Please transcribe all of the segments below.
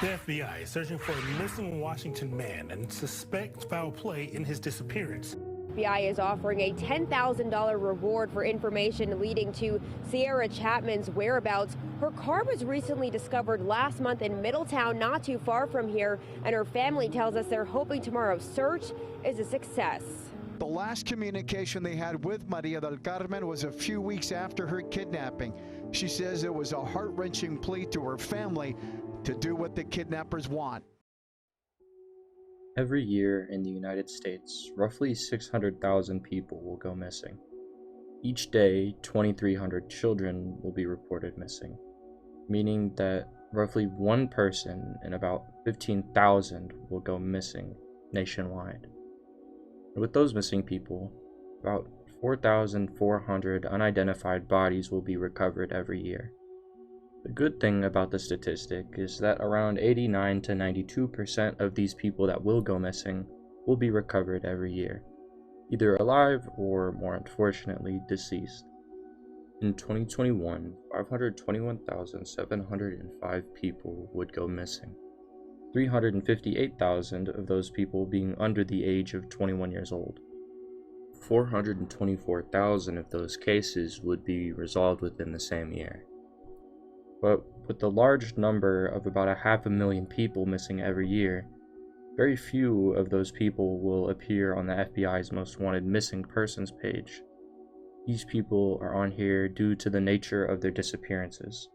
The FBI is searching for a missing Washington man and suspects foul play in his disappearance. FBI is offering a $10,000 reward for information leading to Sierra Chapman's whereabouts. Her car was recently discovered last month in Middletown, not too far from here, and her family tells us they're hoping tomorrow's search is a success. The last communication they had with Maria del Carmen was a few weeks after her kidnapping. She says it was a heart-wrenching plea to her family to do what the kidnappers want. Every year in the United States, roughly 600,000 people will go missing. Each day, 2,300 children will be reported missing, meaning that roughly one person in about 15,000 will go missing nationwide. With those missing people, about 4,400 unidentified bodies will be recovered every year. The good thing about the statistic is that around 89 to 92% of these people that will go missing will be recovered every year, either alive or, more unfortunately, deceased. In 2021, 521,705 people would go missing, 358,000 of those people being under the age of 21 years old. 424,000 of those cases would be resolved within the same year. But with the large number of about 500,000 people missing every year, very few of those people will appear on the FBI's Most Wanted Missing Persons page. These people are on here due to the nature of their disappearances.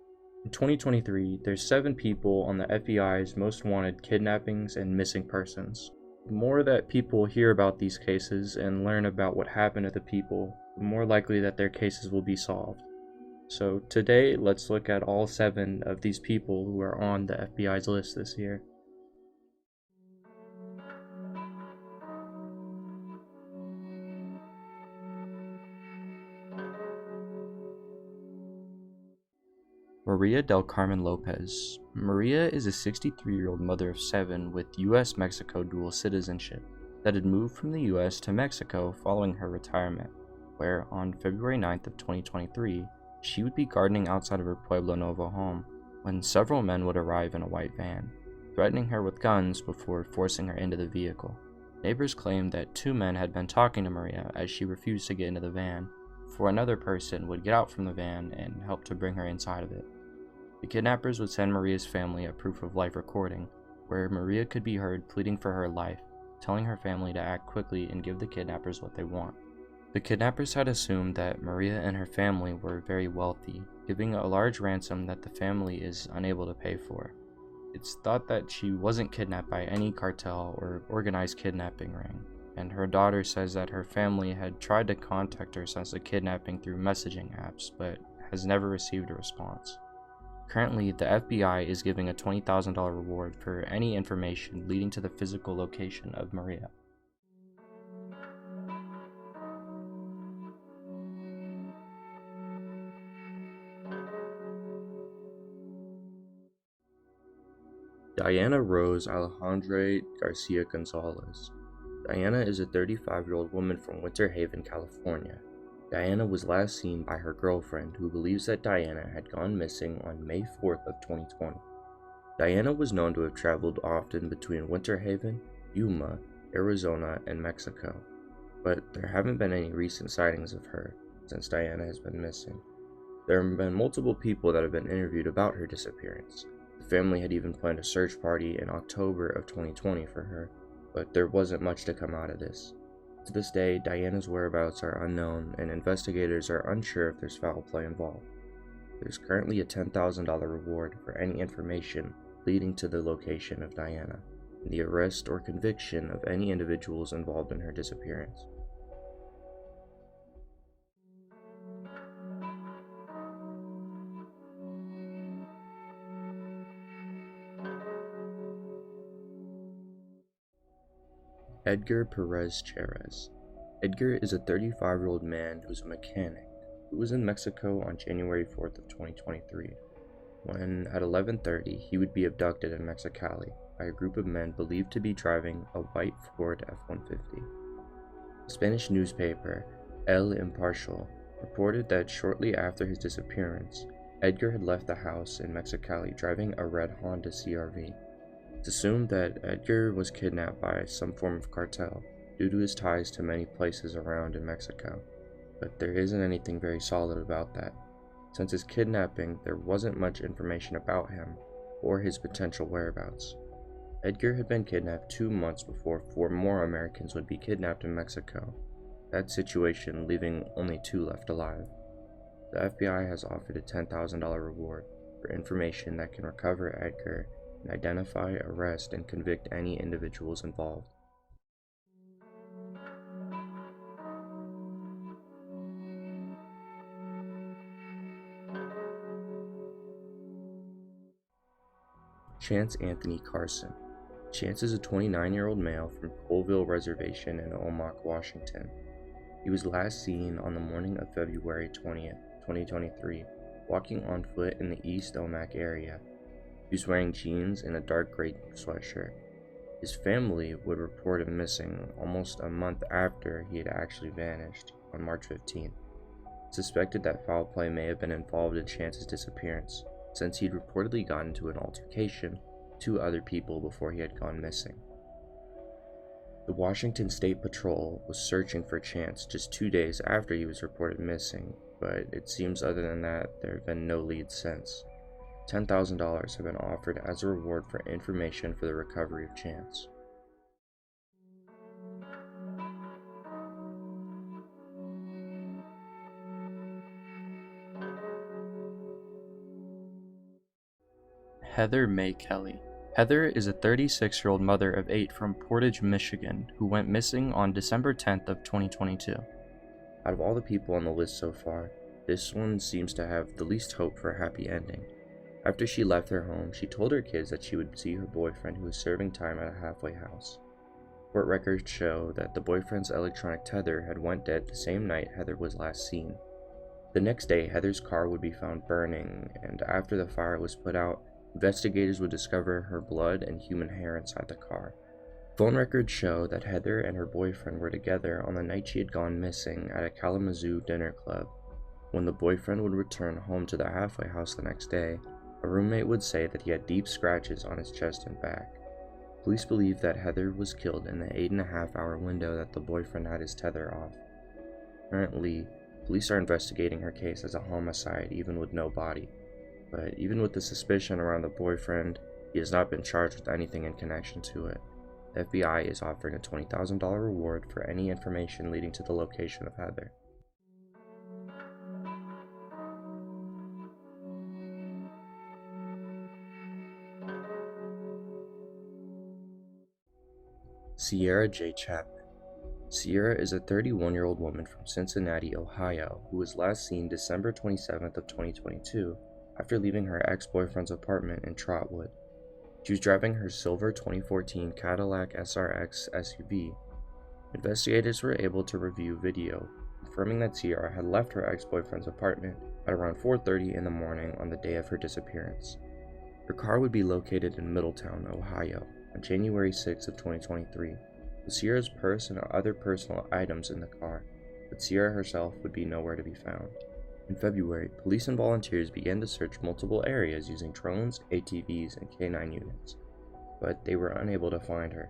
In 2023, there's 7 people on the FBI's Most Wanted Kidnappings and Missing Persons. The more that people hear about these cases and learn about what happened to the people, the more likely that their cases will be solved. So today, let's look at all 7 of these people who are on the FBI's list this year. Maria del Carmen Lopez. Maria is a 63-year-old mother of 7 with US-Mexico dual citizenship that had moved from the US to Mexico following her retirement, where on February 9th of 2023, she would be gardening outside of her Pueblo Novo home when several men would arrive in a white van, threatening her with guns before forcing her into the vehicle. Neighbors claimed that 2 men had been talking to Maria as she refused to get into the van, before another person would get out from the van and help to bring her inside of it. The kidnappers would send Maria's family a proof of life recording, where Maria could be heard pleading for her life, telling her family to act quickly and give the kidnappers what they want. The kidnappers had assumed that Maria and her family were very wealthy, giving a large ransom that the family is unable to pay for. It's thought that she wasn't kidnapped by any cartel or organized kidnapping ring, and her daughter says that her family had tried to contact her since the kidnapping through messaging apps, but has never received a response. Currently, the FBI is giving a $20,000 reward for any information leading to the physical location of Maria. Diana Rose Alejandra Garcia Gonzalez. Diana is a 35-year-old woman from Winter Haven, California. Diana was last seen by her girlfriend, who believes that Diana had gone missing on May 4th of 2020. Diana was known to have traveled often between Winter Haven, Yuma, Arizona, and Mexico, but there haven't been any recent sightings of her since Diana has been missing. There have been multiple people that have been interviewed about her disappearance. The family had even planned a search party in October of 2020 for her, but there wasn't much to come out of this. To this day, Diana's whereabouts are unknown, and investigators are unsure if there's foul play involved. There's currently a $10,000 reward for any information leading to the location of Diana, and the arrest or conviction of any individuals involved in her disappearance. Edgar Perez Cherez. Edgar is a 35-year-old man who's a mechanic who was in Mexico on January 4th of 2023, when at 11:30 he would be abducted in Mexicali by a group of men believed to be driving a white Ford F-150. The Spanish newspaper El Impartial reported that shortly after his disappearance, Edgar had left the house in Mexicali driving a red Honda CR-V. It's assumed that Edgar was kidnapped by some form of cartel due to his ties to many places around in Mexico, but there isn't anything very solid about that. Since his kidnapping, there wasn't much information about him or his potential whereabouts. Edgar had been kidnapped 2 months before 4 more Americans would be kidnapped in Mexico, that situation leaving only 2 left alive. The FBI has offered a $10,000 reward for information that can recover Edgar and identify, arrest, and convict any individuals involved. Chance Anthony Carson. Chance is a 29-year-old male from Colville Reservation in Omak, Washington. He was last seen on the morning of February 20th, 2023, walking on foot in the East Omak area. He was wearing jeans and a dark gray sweatshirt. His family would report him missing almost a month after he had actually vanished on March 15th. It's suspected that foul play may have been involved in Chance's disappearance, since he'd reportedly gotten into an altercation with 2 other people before he had gone missing. The Washington State Patrol was searching for Chance just 2 days after he was reported missing, but it seems other than that, there have been no leads since. $10,000 have been offered as a reward for information for the recovery of Chance. Heather May Kelly. Heather is a 36-year-old mother of 8 from Portage, Michigan, who went missing on December 10th of 2022. Out of all the people on the list so far, this one seems to have the least hope for a happy ending. After she left their home, she told her kids that she would see her boyfriend who was serving time at a halfway house. Court records show that the boyfriend's electronic tether had went dead the same night Heather was last seen. The next day, Heather's car would be found burning, and after the fire was put out, investigators would discover her blood and human hair inside the car. Phone records show that Heather and her boyfriend were together on the night she had gone missing at a Kalamazoo dinner club. When the boyfriend would return home to the halfway house the next day, a roommate would say that he had deep scratches on his chest and back. Police believe that Heather was killed in the 8.5-hour window that the boyfriend had his tether off. Currently, police are investigating her case as a homicide even with no body. But even with the suspicion around the boyfriend, he has not been charged with anything in connection to it. The FBI is offering a $20,000 reward for any information leading to the location of Heather. Sierra J. Chapman. Sierra is a 31-year-old woman from Cincinnati, Ohio, who was last seen December 27th of 2022 after leaving her ex-boyfriend's apartment in Trotwood. She was driving her silver 2014 Cadillac SRX SUV. Investigators were able to review video confirming that Sierra had left her ex-boyfriend's apartment at around 4:30 in the morning on the day of her disappearance. Her car would be located in Middletown, Ohio, on January 6th of 2023, with Sierra's purse and other personal items in the car, but Sierra herself would be nowhere to be found. In February, police and volunteers began to search multiple areas using drones, ATVs, and K9 units, but they were unable to find her.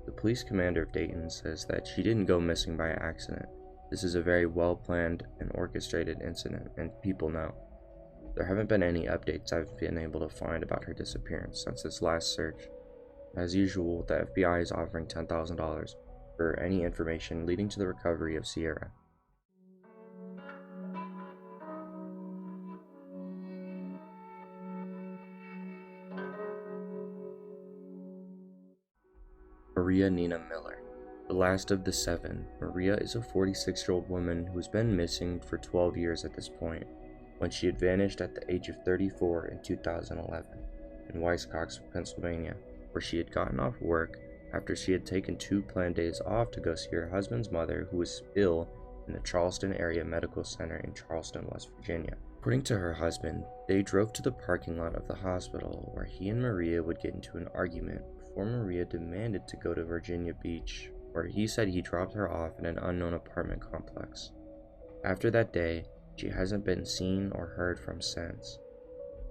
The police commander of Dayton says that she didn't go missing by accident. This is a very well-planned and orchestrated incident, and people know. There haven't been any updates I've been able to find about her disappearance since this last search. As usual, the FBI is offering $10,000 for any information leading to the recovery of Sierra. Maria Nina Miller. The last of the 7, Maria is a 46-year-old woman who has been missing for 12 years at this point, when she had vanished at the age of 34 in 2011 in Weiscox, Pennsylvania, where she had gotten off work after she had taken 2 planned days off to go see her husband's mother, who was ill, in the Charleston Area Medical Center in Charleston, West Virginia. According to her husband, they drove to the parking lot of the hospital, where he and Maria would get into an argument before Maria demanded to go to Virginia Beach, where he said he dropped her off in an unknown apartment complex. After that day, she hasn't been seen or heard from since.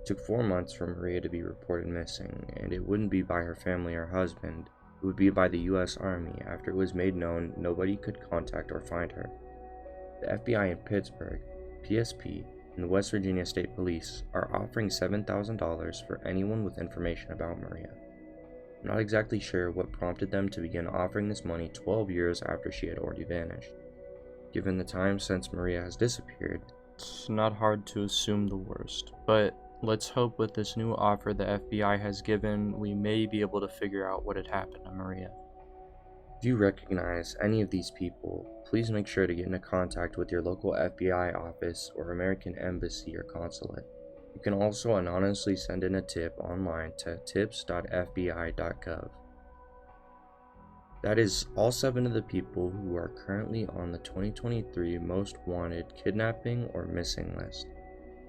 It took 4 months for Maria to be reported missing, and it wouldn't be by her family or husband, it would be by the US Army after it was made known nobody could contact or find her. The FBI in Pittsburgh, PSP, and the West Virginia State Police are offering $7,000 for anyone with information about Maria. I'm not exactly sure what prompted them to begin offering this money 12 years after she had already vanished. Given the time since Maria has disappeared, it's not hard to assume the worst, but let's hope with this new offer the FBI has given, we may be able to figure out what had happened to Maria. If you recognize any of these people, please make sure to get into contact with your local FBI office or American Embassy or Consulate. You can also anonymously send in a tip online to tips.fbi.gov. That is all 7 of the people who are currently on the 2023 Most Wanted Kidnapping or Missing list.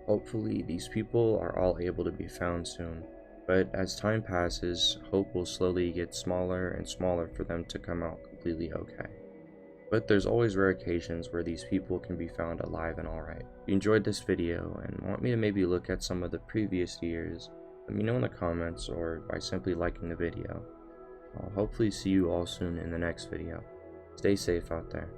Hopefully, these people are all able to be found soon, but as time passes, hope will slowly get smaller and smaller for them to come out completely okay. But there's always rare occasions where these people can be found alive and alright. If you enjoyed this video and want me to maybe look at some of the previous years, let me know in the comments or by simply liking the video. I'll hopefully see you all soon in the next video. Stay safe out there.